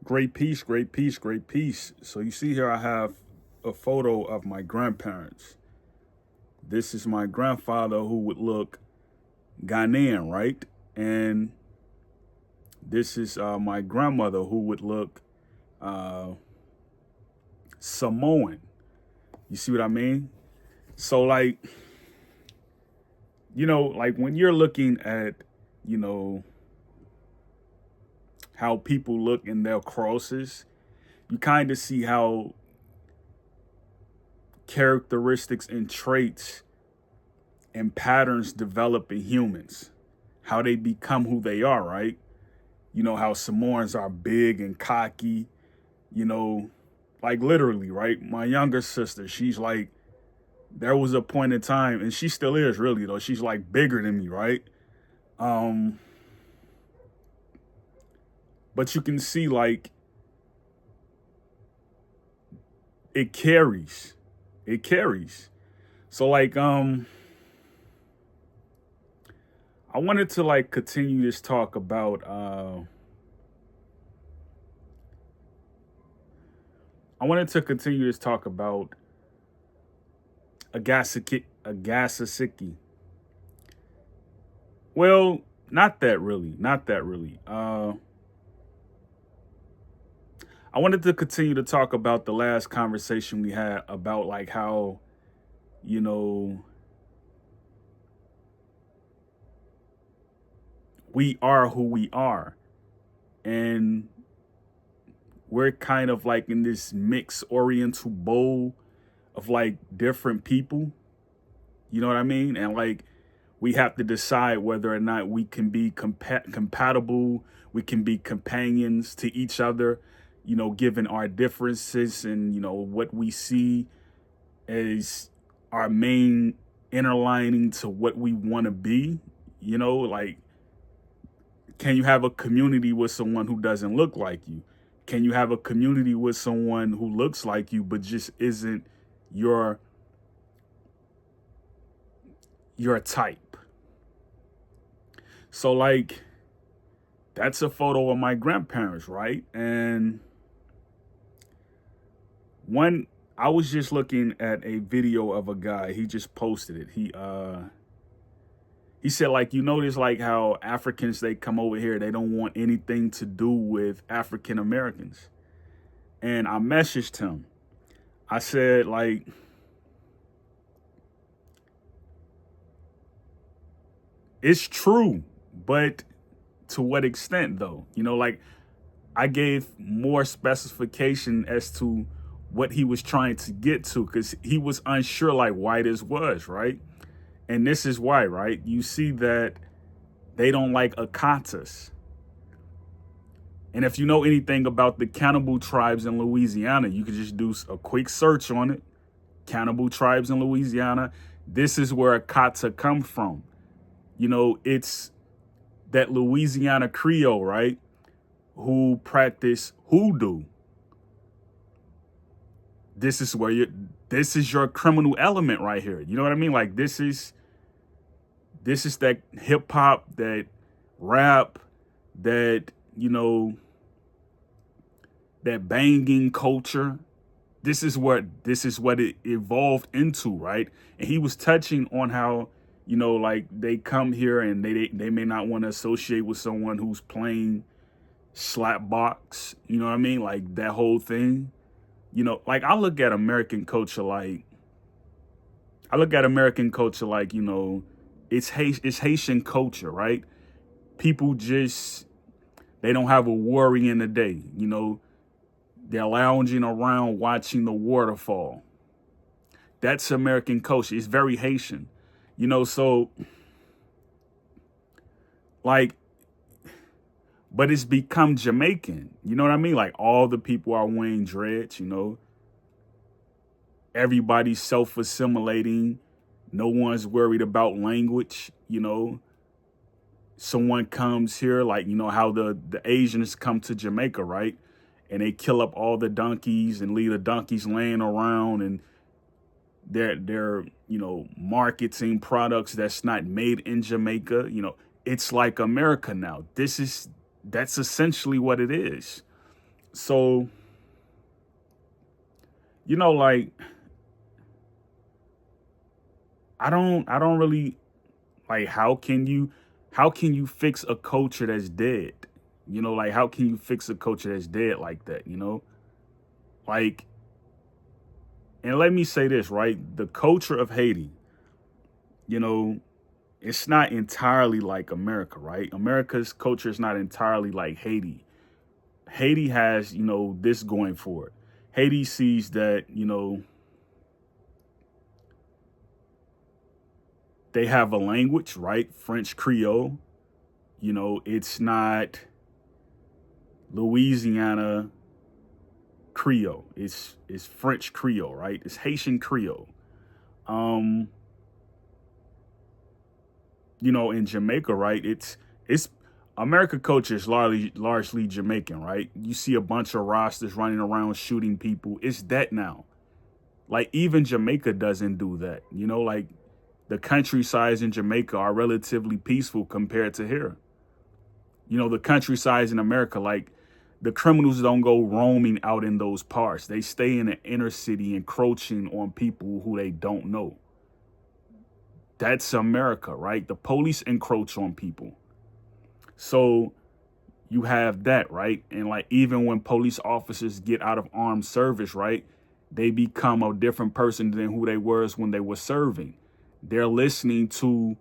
Great piece, great piece, great piece. So you see here I have a photo of my grandparents. This is my grandfather who would look Ghanaian, right? And this is my grandmother who would look uh, Samoan. You see what I mean? So like, like when you're looking at, you know, how people look in their crosses, you kind of see how characteristics and traits and patterns develop in humans, how they become who they are, right? You know, how Samoans are big and cocky, you know, like literally, right? My younger sister, she's like, there was a point in time, and she still is really though, she's like bigger than me, right? But you can see like it carries. It carries. So like I wanted to like continue this talk about Agasicki. Well, not that really. Not that really. I wanted to continue to talk about the last conversation we had about like how, you know, we are who we are. And we're kind of like in this mixed oriental bowl of like different people. You know what I mean? And like we have to decide whether or not we can be compatible, we can be companions to each other, you know, given our differences and, you know, what we see as our main interlining to what we want to be. You know, like, can you have a community with someone who doesn't look like you? Can you have a community with someone who looks like you but just isn't your type? So like, that's a photo of my grandparents, right? And I was just looking at a video of a guy, he just posted it. He said, like, you notice like how Africans, they come over here, they don't want anything to do with African Americans. And I messaged him. I said, like, it's true, but to what extent though? You know, like I gave more specification as to what he was trying to get to, because he was unsure like why this was, right? And this is why, right? You see that they don't like Akatas. And if you know anything about the cannibal tribes in Louisiana, you could just do a quick search on it. Cannibal tribes in Louisiana. This is where Akata come from. You know, it's that Louisiana Creole, right? Who practice hoodoo. This is your criminal element right here. You know what I mean? Like this is that hip hop, that rap, that, you know, that banging culture. This is what it evolved into, right? And he was touching on how, you know, like they come here and they may not want to associate with someone who's playing slap box. You know what I mean? Like that whole thing. You know, like I look at American culture like, you know, it's Haitian culture, right? People just, they don't have a worry in the day. You know, they're lounging around watching the waterfall. That's American culture. It's very Haitian, you know, so like, but it's become Jamaican. You know what I mean? Like all the people are wearing dreads, you know. Everybody's self-assimilating. No one's worried about language, you know. Someone comes here, like, you know, how the Asians come to Jamaica, right? And they kill up all the donkeys and leave the donkeys laying around, and they're, you know, marketing products that's not made in Jamaica. You know, it's like America now. That's essentially what it is. So, like, I don't really like, how can you fix a culture that's dead? Like, how can you fix a culture that's dead like that? Like, and let me say this, right? The culture of Haiti, you know, it's not entirely like America, right? America's culture is not entirely like Haiti. Haiti has, this going for it. Haiti sees that, they have a language, right? French Creole. It's not Louisiana Creole. It's French Creole, right? It's Haitian Creole. Um, in Jamaica, right? It's America culture is largely Jamaican, right? You see a bunch of rosters running around shooting people. It's that now. Like, even Jamaica doesn't do that. Like, the countrysides in Jamaica are relatively peaceful compared to here. The countrysides in America, like, the criminals don't go roaming out in those parts. They stay in the inner city encroaching on people who they don't know. That's America, right? The police encroach on people. So you have that, right? And like, even when police officers get out of armed service, right, they become a different person than who they were when they were serving. They're listening to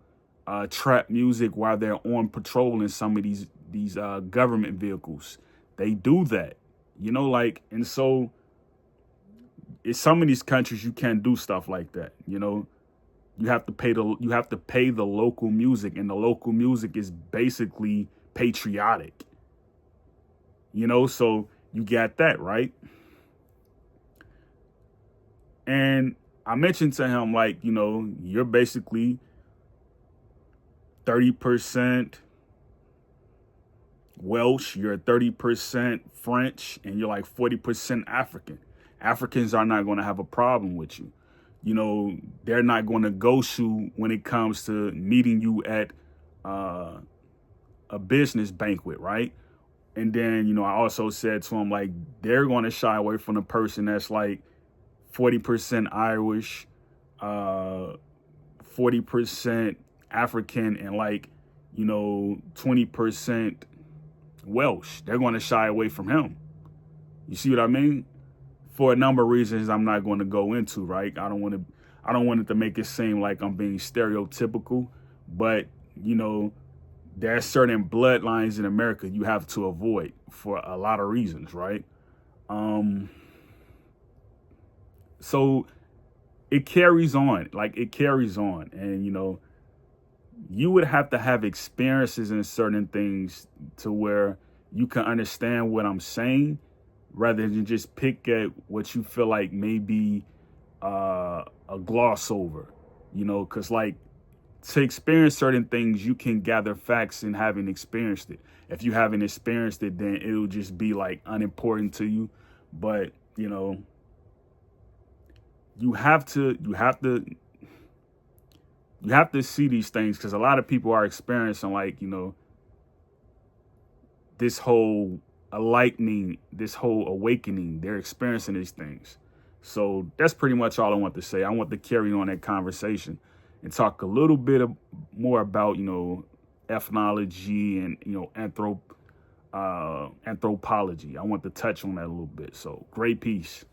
trap music while they're on patrol in some of these government vehicles. They do that, like, and so in some of these countries you can't do stuff like that. You have to pay the local music, and the local music is basically patriotic. So you got that, right? And I mentioned to him, like, you're basically 30% Welsh, you're 30% French, and you're like 40% African. Africans are not going to have a problem with you. They're not going to ghost you when it comes to meeting you at a business banquet, right? And then, I also said to him, like, they're going to shy away from the person that's like 40% Irish, 40% African, and like, 20% Welsh. They're going to shy away from him. You see what I mean? For a number of reasons I'm not going to go into, right? I don't want it to make it seem like I'm being stereotypical, but there are certain bloodlines in America you have to avoid for a lot of reasons, right? So it carries on, and you would have to have experiences in certain things to where you can understand what I'm saying, rather than just pick at what you feel like may be a gloss over, because, like, to experience certain things, you can gather facts in having experienced it. If you haven't experienced it, then it'll just be like unimportant to you. But, you have to see these things, because a lot of people are experiencing, like, this whole this whole awakening. They're experiencing these things. So that's pretty much all I want to say. I want to carry on that conversation and talk a little bit more about, ethnology and, anthropology. I want to touch on that a little bit. So great piece.